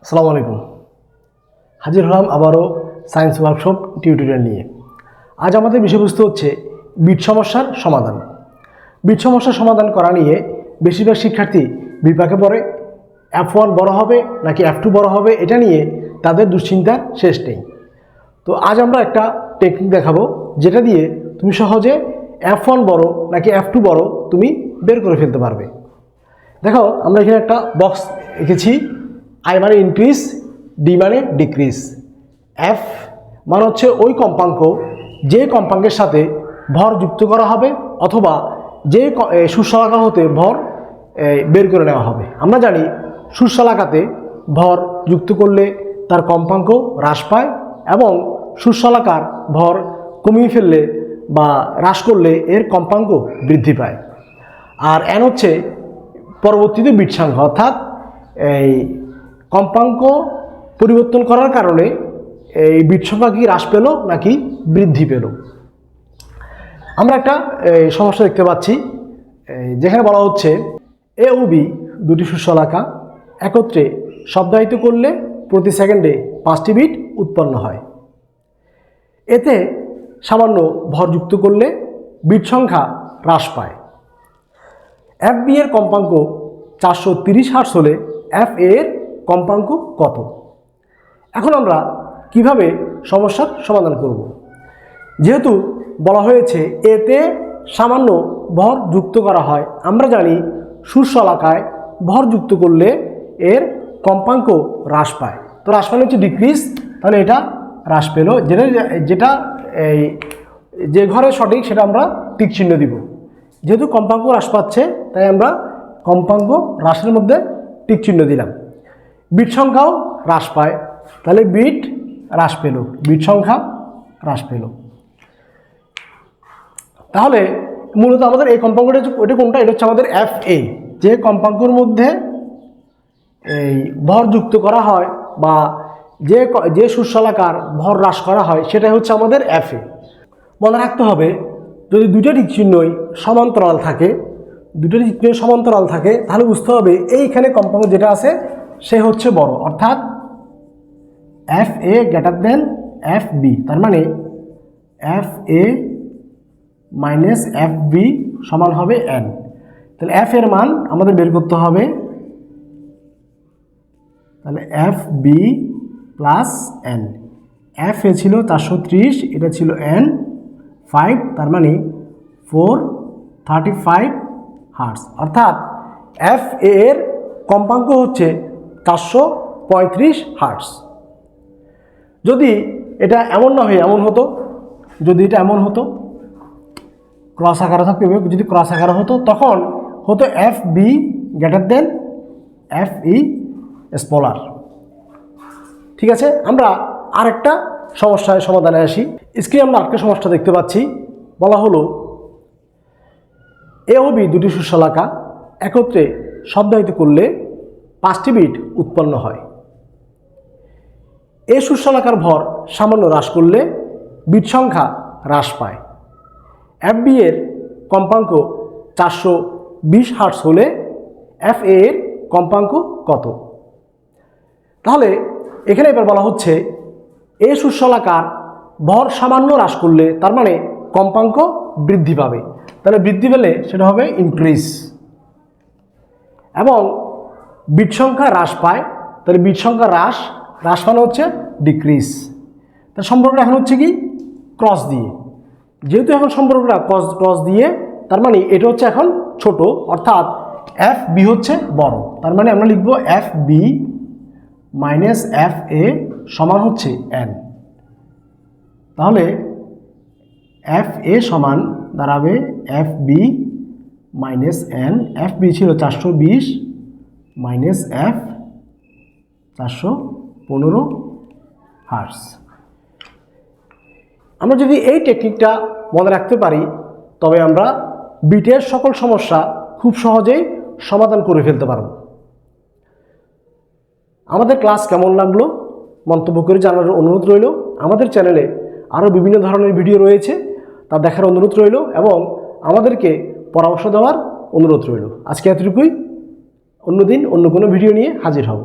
আসসালামু আলাইকুম। হাজির হলাম আবারও সায়েন্স ওয়ার্কশপ টিউটোরিয়াল নিয়ে। আজ আমাদের বিষয়বস্তু হচ্ছে বিট সমস্যার সমাধান। বিট সমস্যার সমাধান করা নিয়ে বেশিরভাগ শিক্ষার্থী বিপাকে পড়ে। F1 বড় হবে নাকি F2 বড় হবে এটা নিয়ে তাদের দুশ্চিন্তার শেষ নেই। তো আজ আমরা একটা টেকনিক দেখাবো যেটা দিয়ে তুমি সহজে F1 বড় নাকি F2 বড় তুমি বের করে ফেলতে পারবে। দেখো, আমরা এখানে একটা বক্স রেখেছি। I মানে ইনক্রিজ, ডি মানে ডিক্রিজ, এফ মানে হচ্ছে ওই কম্পাঙ্ক যে কম্পাঙ্কের সাথে ভর যুক্ত করা হবে অথবা যে সুশলাকা হতে ভর বের করে নেওয়া হবে। আমরা জানি সুশলাকাতে ভর যুক্ত করলে তার কম্পাঙ্ক হ্রাস পায় এবং সুশলাকার ভর কমিয়ে ফেললে বা হ্রাস করলে এর কম্পাঙ্ক বৃদ্ধি পায়। আর এন হচ্ছে পরবর্তীতে বিট সংখ্যা, অর্থাৎ এই কম্পাঙ্ক পরিবর্তন করার কারণে এই বিট সংখ্যা কি হ্রাস পেল নাকি বৃদ্ধি পেল। আমরা একটা সমস্যা দেখতে পাচ্ছি যেখানে বলা হচ্ছে এ ও বি দুটি সুশলাকা একত্রে শব্দায়িত করলে প্রতি সেকেন্ডে 5টি বিট উৎপন্ন হয়। এতে সামান্য ভর যুক্ত করলে বিট সংখ্যা হ্রাস পায়। এফ বি এর কম্পাঙ্ক 430 হার্টজ হলে এফ এ এর কম্পাঙ্ক কত? এখন আমরা কিভাবে সমস্যার সমাধান করব? যেহেতু বলা হয়েছে এতে সামান্য ভর যুক্ত করা হয়, আমরা জানি সুশলাকায় ভর যুক্ত করলে এর কম্পাঙ্ক হ্রাস পায়। তো হ্রাস পালে হচ্ছে ডিক্রিজ, তাহলে এটা হ্রাস পেল। যেটা এই যে ঘরে সঠিক সেটা আমরা টিক চিহ্ন দিব। যেহেতু কম্পাঙ্ক হ্রাস পাচ্ছে তাই আমরা কম্পাঙ্ক হ্রাসের মধ্যে টিক চিহ্ন দিলাম। বিট সংখ্যাও হ্রাস পায়, তাহলে বিট হ্রাস পেল, বিট সংখ্যা হ্রাস পেল। তাহলে মূলত আমাদের এই কম্পাঙ্কটা ওটা কোনটা? এটা হচ্ছে আমাদের এফ এ। যে কম্পাঙ্কের মধ্যে এই ভর যুক্ত করা হয় বা যে সুশলাকার ভর হ্রাস করা হয় সেটাই হচ্ছে আমাদের এফ এ। মনে রাখতে হবে, যদি দুটো টিক চিহ্নই সমান্তরাল থাকে তাহলে বুঝতে হবে এইখানে কম্পাঙ্ক যেটা আছে সে হচ্ছে বড়, অর্থাৎ F A greater than F B. তার মানে F A minus F B সমান হবে এন। তাহলে এফ এর মান আমাদের বের করতে হবে, তাহলে F B plus N. F A ছিল 430, এটা ছিল এন 5, তার মানে 435 হার্টজ, অর্থাৎ এফ এ এর কম্পাঙ্ক হচ্ছে 435 হার্টজ। যদি এটা এমন না হয়ে এমন হতো, যদি এটা এমন হতো ক্রস আকারে থাকতে হবে, যদি ক্রস আকারে হতো তখন হতো F B greater than F E smaller. ঠিক আছে, আমরা আরেকটা সমস্যার সমাধানে আসি। স্ক্রিনে আমরা আরেকটা সমস্যা দেখতে পাচ্ছি। বলা হলো এ ও বি দুটি সুশলাকা একত্রে শব্দায়িত করলে 5টি বিট উৎপন্ন হয়। এ সুশলাকার ভর সামান্য হ্রাস করলে বিট সংখ্যা হ্রাস পায়। এফ বি এর কম্পাঙ্ক 420 হার্টজ হলে এফ এ এর কম্পাঙ্ক কত? তাহলে এখানে এবার বলা হচ্ছে এ সুশলাকার ভর সামান্য হ্রাস করলে তার মানে কম্পাঙ্ক বৃদ্ধি পাবে, তাহলে বৃদ্ধি পেলে সেটা হবে ইনক্রিজ, এবং বিট সংখ্যা হ্রাস পায়, তাহলে বিট সংখ্যা হ্রাস মানে হচ্ছে ডিক্রিজ। তার সম্পর্কটা এখন হচ্ছে কি ক্রস দিয়ে, যেহেতু এখন সম্পর্কটা ক্রস দিয়ে তার মানে এটা হচ্ছে এখন ছোট, অর্থাৎ এফ বি হচ্ছে বড়। তার মানে আমরা লিখব F B minus F A সমান হচ্ছে এন। তাহলে এফ এ সমান দাঁড়াবে F B minus N. F B ছিল 420 মাইনাস এফ 415 হার্টজ। আমরা যদি এই টেকনিকটা মনে রাখতে পারি তবে আমরা বিটের সকল সমস্যা খুব সহজেই সমাধান করে ফেলতে পারব। আমাদের ক্লাস কেমন লাগলো মন্তব্য করে জানার অনুরোধ রইল। আমাদের চ্যানেলে আরও বিভিন্ন ধরনের ভিডিও রয়েছে, তা দেখার অনুরোধ রইল এবং আমাদেরকে পরামর্শ দেওয়ার অনুরোধ রইল। আজকে এতটুকুই, অন্যদিন অন্য কোনো ভিডিও নিয়ে হাজির হব।